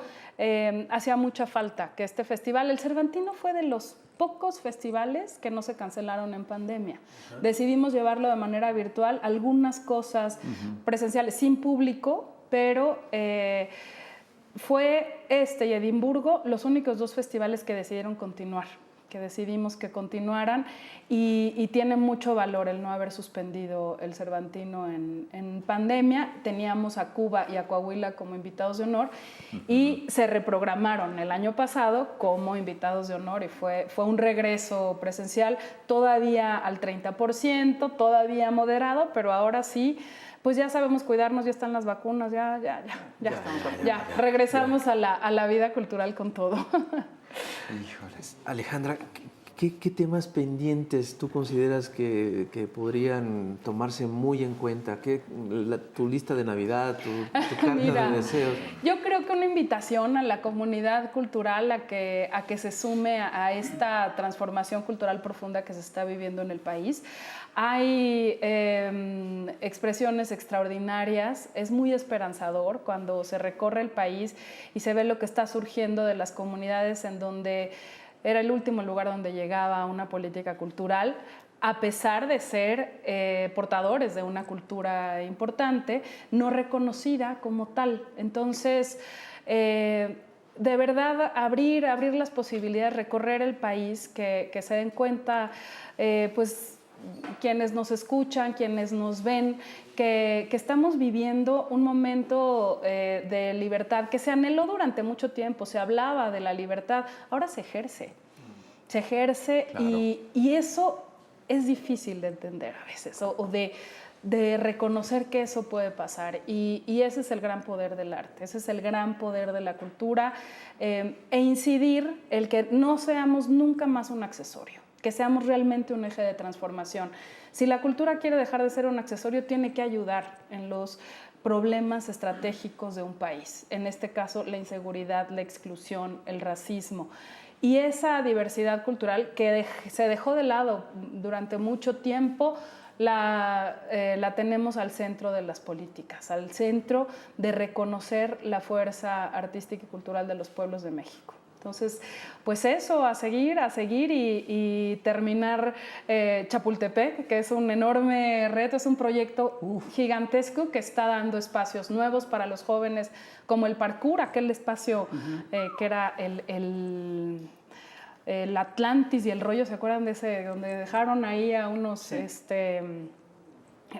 Hacía mucha falta que este festival, el Cervantino fue de los pocos festivales que no se cancelaron en pandemia. Decidimos llevarlo de manera virtual, algunas cosas presenciales sin público, pero fue y Edimburgo los únicos 2 festivales que decidieron continuar, que decidimos que continuaran, y tiene mucho valor el no haber suspendido el Cervantino en pandemia. Teníamos a Cuba y a Coahuila como invitados de honor y se reprogramaron el año pasado como invitados de honor, y fue un regreso presencial todavía al 30%, todavía moderado, pero ahora sí, pues ya sabemos cuidarnos, ya están las vacunas, ya regresamos a la vida cultural con todo. Híjoles. Alejandra, ¿Qué temas pendientes tú consideras que podrían tomarse muy en cuenta? Tu lista de Navidad, tu carta Mira, de deseos. yo creo que una invitación a la comunidad cultural a que se sume a esta transformación cultural profunda que se está viviendo en el país. Hay expresiones extraordinarias, es muy esperanzador cuando se recorre el país y se ve lo que está surgiendo de las comunidades en donde era el último lugar donde llegaba una política cultural, a pesar de ser portadores de una cultura importante, no reconocida como tal. Entonces, de verdad, abrir las posibilidades, recorrer el país, que se den cuenta, pues, quienes nos escuchan, quienes nos ven, que estamos viviendo un momento de libertad que se anheló durante mucho tiempo. Se hablaba de la libertad, ahora se ejerce. Se ejerce, claro. Y eso es difícil de entender a veces, o de reconocer que eso puede pasar. Y ese es el gran poder del arte, ese es el gran poder de la cultura, e incidir el que no seamos nunca más un accesorio, que seamos realmente un eje de transformación. Si la cultura quiere dejar de ser un accesorio, tiene que ayudar en los problemas estratégicos de un país. En este caso, la inseguridad, la exclusión, el racismo. Y esa diversidad cultural que se dejó de lado durante mucho tiempo, la tenemos al centro de las políticas, al centro de reconocer la fuerza artística y cultural de los pueblos de México. Entonces, pues eso, a seguir y terminar Chapultepec, que es un enorme reto, es un proyecto gigantesco que está dando espacios nuevos para los jóvenes, como el parkour, aquel espacio que era el Atlantis y el rollo, ¿se acuerdan de ese? Donde dejaron ahí a unos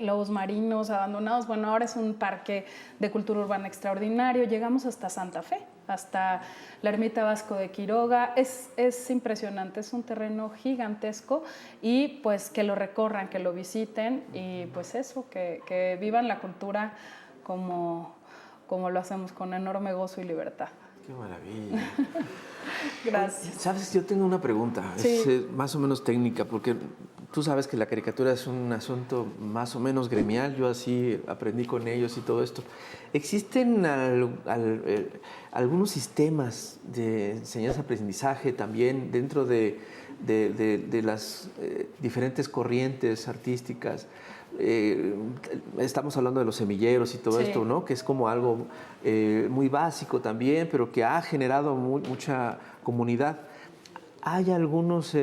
lobos marinos abandonados. Bueno, ahora es un parque de cultura urbana extraordinario. Llegamos hasta Santa Fe, hasta la Ermita Vasco de Quiroga. Es impresionante, es un terreno gigantesco, y pues que lo recorran, que lo visiten, y pues eso, que vivan la cultura como lo hacemos, con enorme gozo y libertad. ¡Qué maravilla! Gracias. Sabes, yo tengo una pregunta, sí. Es más o menos técnica, porque tú sabes que la caricatura es un asunto más o menos gremial, yo así aprendí con ellos y todo esto. ¿Existen algunos sistemas de enseñanza-aprendizaje también dentro de las diferentes corrientes artísticas? Estamos hablando de los semilleros y todo esto, ¿no? Que es como algo muy básico también, pero que ha generado mucha comunidad. ¿Hay algunos,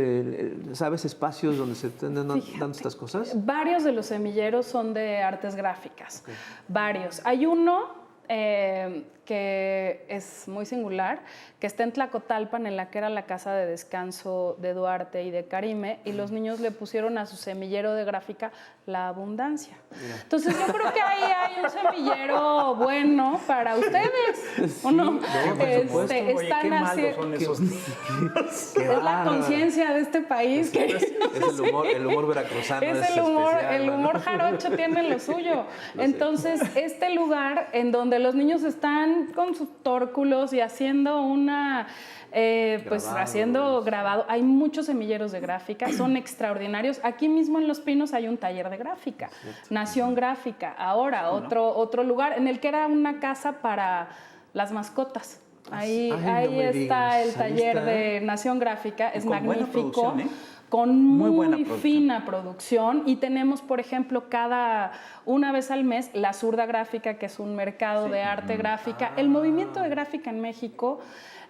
sabes, espacios donde se están dando estas cosas? Varios de los semilleros son de artes gráficas, varios. Hay uno que es muy singular, que está en Tlacotalpan, en la que era la casa de descanso de Duarte y de Karime, y los niños le pusieron a su semillero de gráfica La Abundancia. Entonces yo creo que ahí hay un semillero bueno para ustedes, ¿o no? Están haciendo... son esos niños. Es la conciencia de este país. Es el humor veracruzano. Es el humor jarocho tiene lo suyo. Entonces, este lugar en donde los niños están con sus tórculos y haciendo haciendo grabado. Hay muchos semilleros de gráfica, son extraordinarios. Aquí mismo en Los Pinos hay un taller de gráfica, Nación Gráfica. Ahora, otro lugar en el que era una casa para las mascotas. Ahí está el taller de Nación Gráfica, es magnífico. Con muy fina producción, y tenemos, por ejemplo, una vez al mes, La Zurda Gráfica, que es un mercado de arte gráfica, el movimiento de gráfica en México,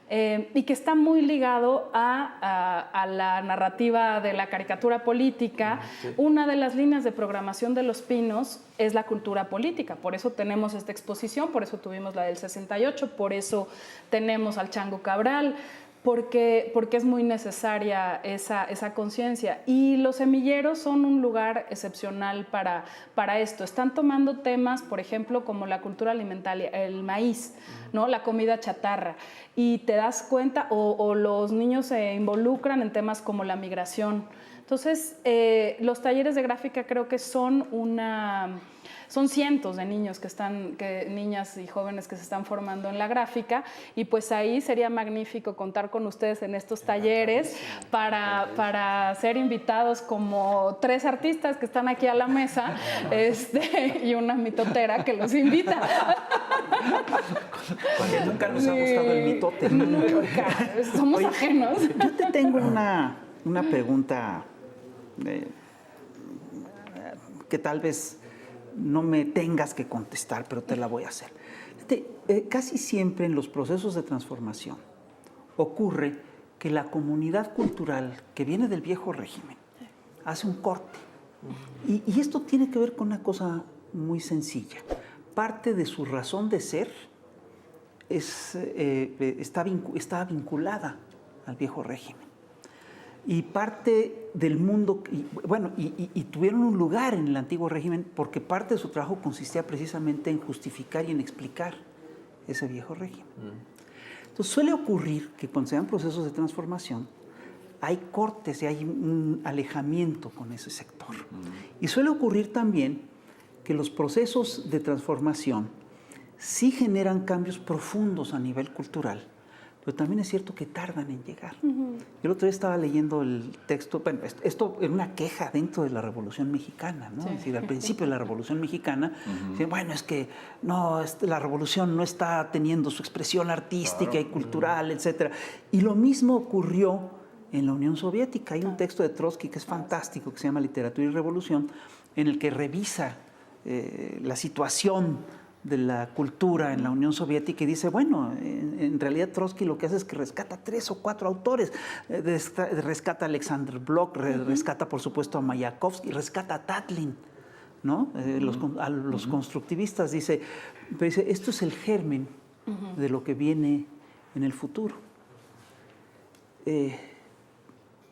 y que está muy ligado a la narrativa de la caricatura política. Una de las líneas de programación de Los Pinos es la cultura política, por eso tenemos esta exposición, por eso tuvimos la del 68, por eso tenemos al Chango Cabral, porque es muy necesaria esa conciencia. Y los semilleros son un lugar excepcional para esto. Están tomando temas, por ejemplo, como la cultura alimentaria, el maíz, ¿no? La comida chatarra. Y te das cuenta, o los niños se involucran en temas como la migración. Entonces, los talleres de gráfica creo que son una Son cientos de niños niñas y jóvenes que se están formando en la gráfica, y pues ahí sería magnífico contar con ustedes en estos talleres para ser invitados como 3 artistas que están aquí a la mesa y una mitotera que los invita. Nunca nos ha gustado el mitote. Somos Oye, ajenos. Yo te tengo una pregunta que tal vez no me tengas que contestar, pero te la voy a hacer. Casi siempre en los procesos de transformación ocurre que la comunidad cultural que viene del viejo régimen hace un corte. Y esto tiene que ver con una cosa muy sencilla. Parte de su razón de ser está vinculada al viejo régimen. Y parte del mundo, y tuvieron un lugar en el antiguo régimen porque parte de su trabajo consistía precisamente en justificar y en explicar ese viejo régimen. Entonces suele ocurrir que cuando se dan procesos de transformación hay cortes y hay un alejamiento con ese sector. Y suele ocurrir también que los procesos de transformación sí generan cambios profundos a nivel cultural, pero también es cierto que tardan en llegar. Yo el otro día estaba leyendo el texto, bueno, esto era una queja dentro de la Revolución Mexicana, ¿no? Sí. Es decir, al principio de la Revolución Mexicana, bueno, es que no, la Revolución no está teniendo su expresión artística y cultural, etc. Y lo mismo ocurrió en la Unión Soviética. Hay un texto de Trotsky que es fantástico, que se llama Literatura y Revolución, en el que revisa la situación de la cultura en la Unión Soviética y dice, bueno, en realidad Trotsky lo que hace es que rescata 3 o 4 autores, rescata a Alexander Blok, rescata por supuesto a Mayakovsky, rescata a Tatlin, ¿no? A los constructivistas, dice, esto es el germen de lo que viene en el futuro.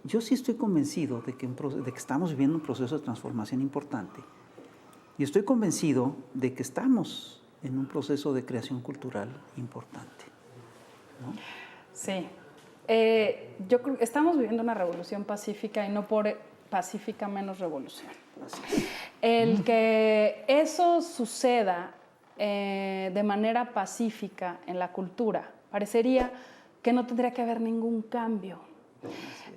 Yo sí estoy convencido de que estamos viviendo un proceso de transformación importante. Y estoy convencido de que estamos en un proceso de creación cultural importante, ¿no? Sí. Yo creo que estamos viviendo una revolución pacífica y no por pacífica menos revolución. El que eso suceda de manera pacífica en la cultura, parecería que no tendría que haber ningún cambio.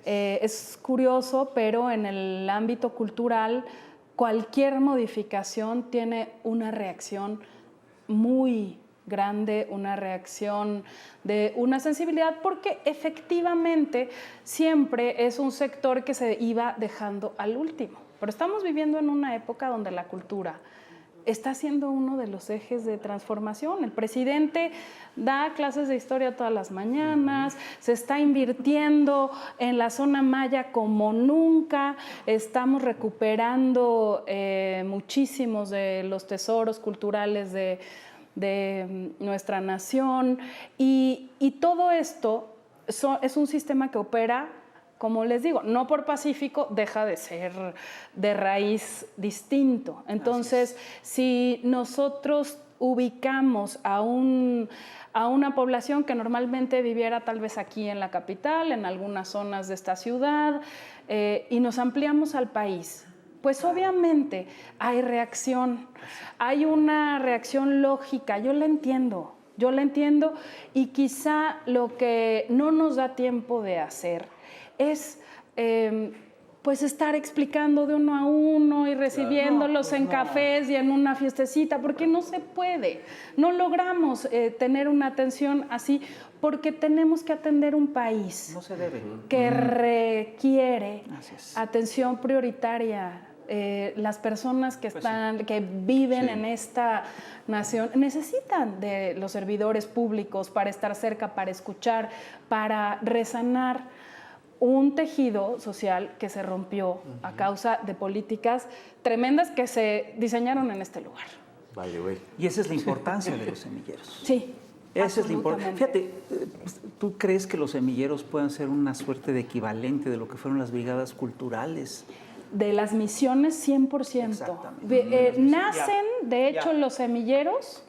Es curioso, pero en el ámbito cultural cualquier modificación tiene una reacción muy grande, una reacción de una sensibilidad, porque efectivamente siempre es un sector que se iba dejando al último. Pero estamos viviendo en una época donde la cultura está siendo uno de los ejes de transformación. El presidente da clases de historia todas las mañanas, se está invirtiendo en la zona maya como nunca, estamos recuperando muchísimos de los tesoros culturales de nuestra nación, y todo esto es un sistema que opera, como les digo, no por pacífico, deja de ser de raíz distinto. Entonces, si nosotros ubicamos a una población que normalmente viviera tal vez aquí en la capital, en algunas zonas de esta ciudad, y nos ampliamos al país, pues obviamente hay reacción, hay una reacción lógica, yo la entiendo, y quizá lo que no nos da tiempo de hacer es pues estar explicando de uno a uno y recibiéndolos en cafés y en una fiestecita, porque no se puede, no logramos tener una atención así, porque tenemos que atender un país que requiere atención prioritaria. Las personas que viven en esta nación necesitan de los servidores públicos para estar cerca, para escuchar, para resanar un tejido social que se rompió a causa de políticas tremendas que se diseñaron en este lugar. Vale, güey. Y esa es la importancia de los semilleros. Sí. Esa es la importancia. Fíjate, ¿tú crees que los semilleros puedan ser una suerte de equivalente de lo que fueron las brigadas culturales? De las misiones, 100%. Nacen, de hecho, los semilleros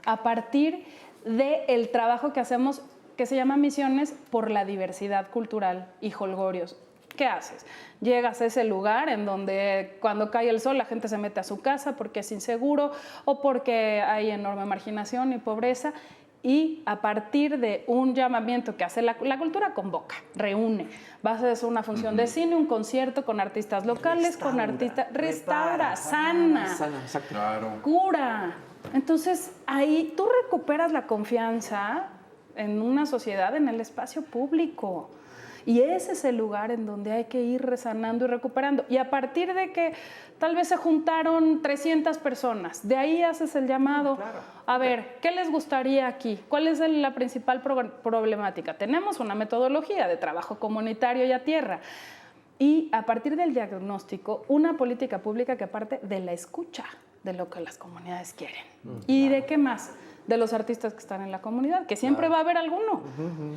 a partir del trabajo que hacemos, que se llama Misiones por la Diversidad Cultural y Jolgorios. ¿Qué haces? Llegas a ese lugar en donde cuando cae el sol la gente se mete a su casa porque es inseguro o porque hay enorme marginación y pobreza. Y a partir de un llamamiento que hace la cultura convoca, reúne. Vas a hacer una función de cine, un concierto con artistas locales, con artistas... Restaura, sana, Exacto. Claro. cura. Entonces ahí tú recuperas la confianza en una sociedad, en el espacio público. Y ese es el lugar en donde hay que ir resanando y recuperando. Y a partir de que tal vez se juntaron 300 personas, de ahí haces el llamado. A ver, ¿qué les gustaría aquí? ¿Cuál es la principal problemática? Tenemos una metodología de trabajo comunitario y a tierra. Y a partir del diagnóstico, una política pública que parte de la escucha de lo que las comunidades quieren. ¿Y de qué más? De los artistas que están en la comunidad, que siempre va a haber alguno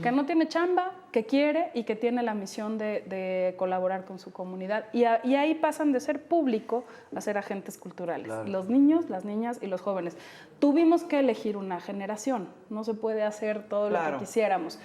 que no tiene chamba, que quiere y que tiene la misión de colaborar con su comunidad. Y ahí pasan de ser público a ser agentes culturales. Claro. Los niños, las niñas y los jóvenes. Tuvimos que elegir una generación. No se puede hacer todo lo que quisiéramos.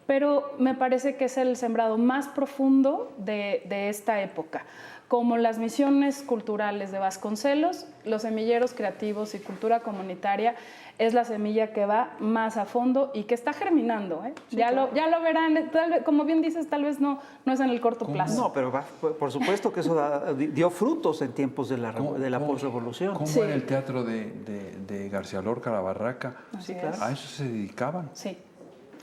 Pero me parece que es el sembrado más profundo de esta época. Como las misiones culturales de Vasconcelos, los semilleros creativos y cultura comunitaria es la semilla que va más a fondo y que está germinando. Sí, ya lo verán, como bien dices, tal vez no es en el corto plazo. No, pero por supuesto que eso dio frutos en tiempos de la posrevolución. ¿Cómo era el teatro de García Lorca, La Barraca? Sí, claro. A eso se dedicaban. Sí.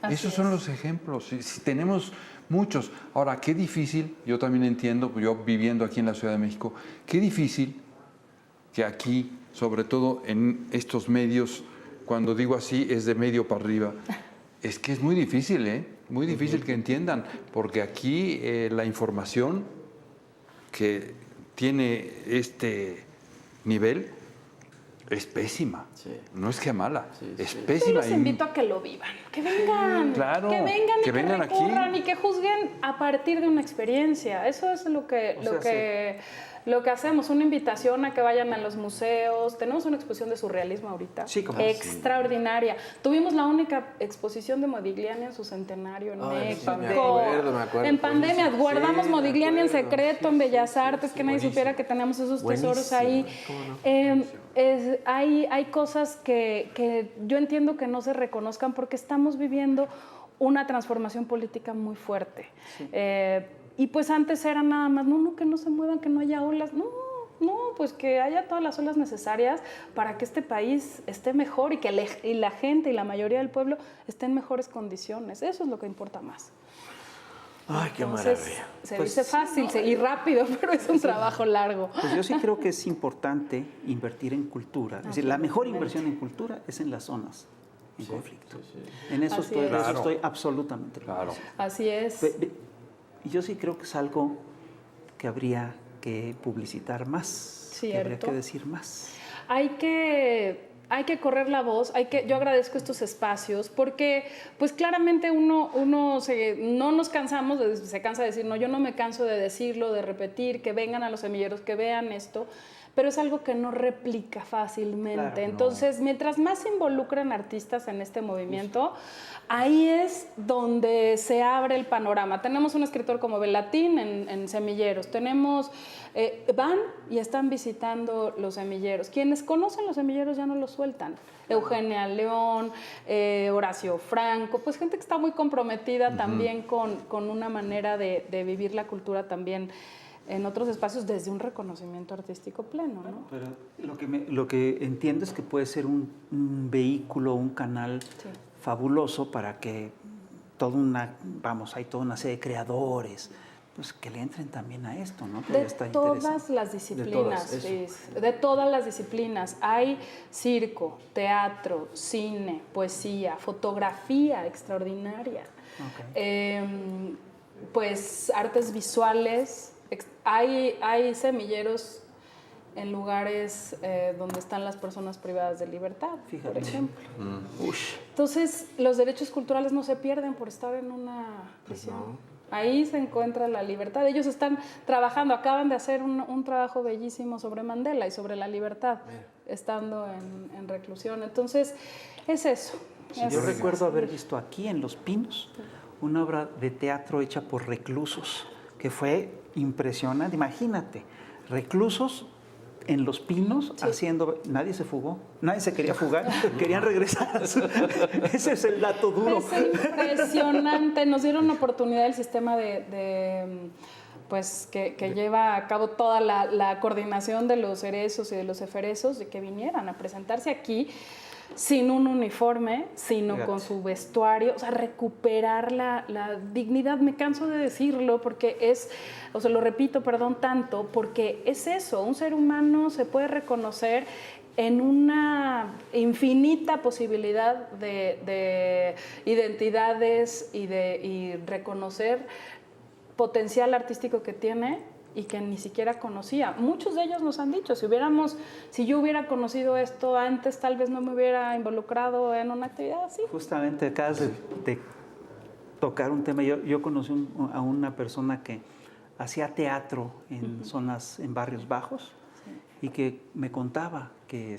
Esos son los ejemplos. Si tenemos muchos. Ahora, qué difícil, yo también entiendo, yo viviendo aquí en la Ciudad de México, qué difícil que aquí, sobre todo en estos medios, cuando digo así, es de medio para arriba, es que es muy difícil, ¿eh? Muy difícil que entiendan, porque aquí la información que tiene este nivel es pésima. Sí. No es que mala, es pésima. Yo los invito a que lo vivan, que vengan, claro, que vengan y que vengan recurran aquí y que juzguen a partir de una experiencia. Eso es lo que hacemos, una invitación a que vayan a los museos. Tenemos una exposición de surrealismo ahorita, extraordinaria. Tuvimos la única exposición de Modigliani en su centenario en México. Me acuerdo. En pandemia guardamos Modigliani en secreto en Bellas Artes, que nadie supiera que teníamos esos tesoros ahí. Hay cosas que yo entiendo que no se reconozcan porque estamos viviendo una transformación política muy fuerte. Sí. Y pues antes era nada más, que no se muevan, que no haya olas, pues que haya todas las olas necesarias para que este país esté mejor y que la gente y la mayoría del pueblo esté en mejores condiciones. Eso es lo que importa más. Ay, qué maravilla. Se dice fácil y rápido, pero es un trabajo largo. Pues yo sí creo que es importante invertir en cultura. Es decir, la mejor inversión en cultura es en las zonas en conflicto. En eso estoy absolutamente claro. Así es. Y yo sí creo que es algo que habría que publicitar más, que habría que decir más. Hay que correr la voz, yo agradezco estos espacios porque pues claramente uno no nos cansamos, se cansa de decir, yo no me canso de decirlo, de repetir, que vengan a los semilleros, que vean esto, pero es algo que no replica fácilmente. Claro, entonces, mientras más se involucran artistas en este movimiento, ahí es donde se abre el panorama. Tenemos un escritor como Belatín en Semilleros, van y están visitando los semilleros. Quienes conocen los semilleros ya no los sueltan. Eugenia León, Horacio Franco, pues gente que está muy comprometida también con una manera de vivir la cultura también en otros espacios desde un reconocimiento artístico pleno, ¿no? Pero lo que entiendo es que puede ser un vehículo, un canal fabuloso para que hay toda una serie de creadores, pues que le entren también a esto, ¿no? De todas las disciplinas, de todas las disciplinas. Hay circo, teatro, cine, poesía, fotografía extraordinaria, pues artes visuales. Hay semilleros en lugares donde están las personas privadas de libertad, por ejemplo. Entonces, los derechos culturales no se pierden por estar en una prisión. Ahí se encuentra la libertad. Ellos están trabajando, acaban de hacer un trabajo bellísimo sobre Mandela y sobre la libertad, estando en reclusión. Entonces, es eso. Yo recuerdo haber visto aquí en Los Pinos una obra de teatro hecha por reclusos que fue impresionante. Imagínate, reclusos en los pinos haciendo... Nadie se fugó, nadie se quería fugar, querían regresar. Ese es el dato duro. Es impresionante. Nos dieron la oportunidad el sistema pues que lleva a cabo toda la coordinación de los erezos y de los eferezos, de que vinieran a presentarse aquí sin un uniforme, sino con su vestuario, o sea, recuperar la dignidad. Me canso de decirlo porque lo repito, perdón, tanto, porque es eso, un ser humano se puede reconocer en una infinita posibilidad de identidades y reconocer potencial artístico que tiene y que ni siquiera conocía. Muchos de ellos nos han dicho, si yo hubiera conocido esto antes, tal vez no me hubiera involucrado en una actividad así. Justamente acabas de tocar un tema. Yo conocí a una persona que hacía teatro en zonas, en barrios bajos, y que me contaba que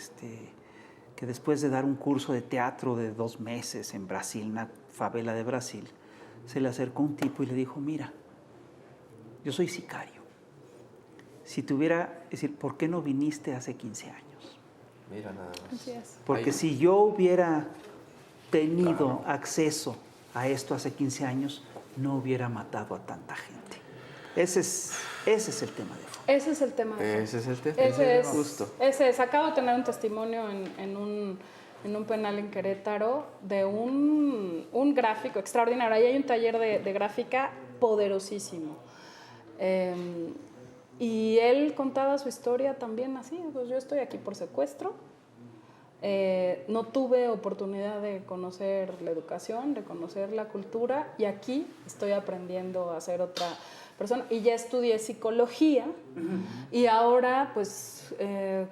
después de dar un curso de teatro de 2 meses en Brasil, una favela de Brasil, se le acercó un tipo y le dijo, mira, yo soy sicario. Si tuviera, es decir, ¿por qué no viniste hace 15 años? Mira nada más. Así es. Porque si yo hubiera tenido acceso a esto hace 15 años, no hubiera matado a tanta gente. Ese es el tema de fondo. Ese es el tema de fondo. Ese es el tema. Ese es, justo. Ese es. Acabo de tener un testimonio en un penal en Querétaro de un gráfico extraordinario. Ahí hay un taller de gráfica poderosísimo. Y él contaba su historia también así, pues yo estoy aquí por secuestro, no tuve oportunidad de conocer la educación, de conocer la cultura, y aquí estoy aprendiendo a ser otra persona, y ya estudié psicología, y ahora pues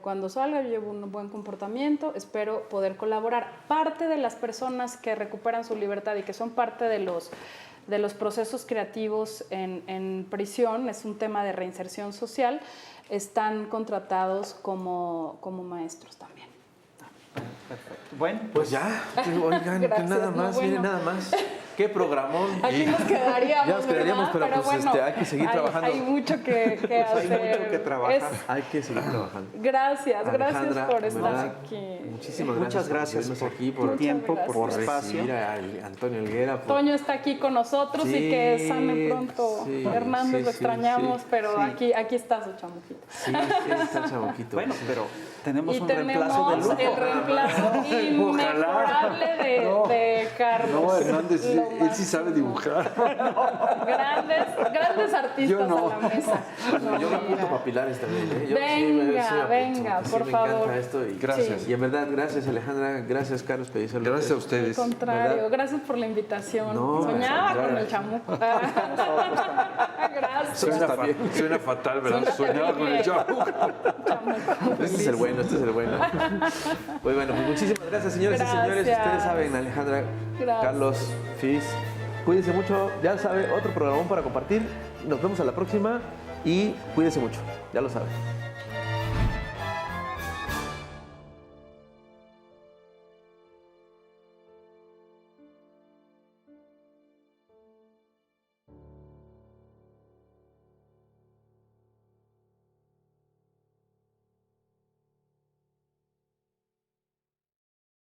cuando salga yo llevo un buen comportamiento, espero poder colaborar. Parte de las personas que recuperan su libertad y que son parte de los procesos creativos en prisión, es un tema de reinserción social, están contratados como maestros también. Perfecto. Bueno, Pues ya, oigan, Gracias, nada más, no, miren, bueno. nada más. Qué programón. Aquí nos quedaríamos, Ya nos quedaríamos, ¿verdad? pero pues, bueno, hay que seguir trabajando. Hay mucho que hacer. Hay mucho que trabajar. Hay que seguir trabajando. Gracias Alejandra, por de estar verdad, aquí. Muchísimas muchas gracias gracias por por aquí, por tu tiempo, gracias. por por tu espacio. recibir a Antonio Helguera. por- Toño está aquí con nosotros y que sane pronto. sí, Hernández, sí, lo sí, extrañamos, sí, pero sí. aquí está su chamuquito. Sí, está el chamuquito. Bueno, pero tenemos Y un tenemos reemplazo de lujo. el reemplazo inmejorable de Carlos. No, Hernández, Lo él sí sabe máximo. dibujar. Grandes artistas Yo no. a la mesa. Bueno, yo me mira. apunto papilares también, ¿eh? Yo Venga, porque por me favor. encanta esto y, Gracias. y en verdad, gracias Alejandra, gracias Carlos Pellicer. Gracias a Al ustedes. contrario, ¿Verdad? gracias por la invitación. No, Soñaba al con contrario. el chamuco. Gracias. Suena fatal, ¿verdad? Soñaba con el chavo. Chamuco. Este es el bueno, este es el bueno. Pues bueno, pues muchísimas gracias, señores y señores. Gracias. Ustedes saben, Alejandra, Gracias. Carlos, Fis, cuídense mucho. Ya sabe, otro programón para compartir. Nos vemos a la próxima y cuídense mucho. Ya lo saben.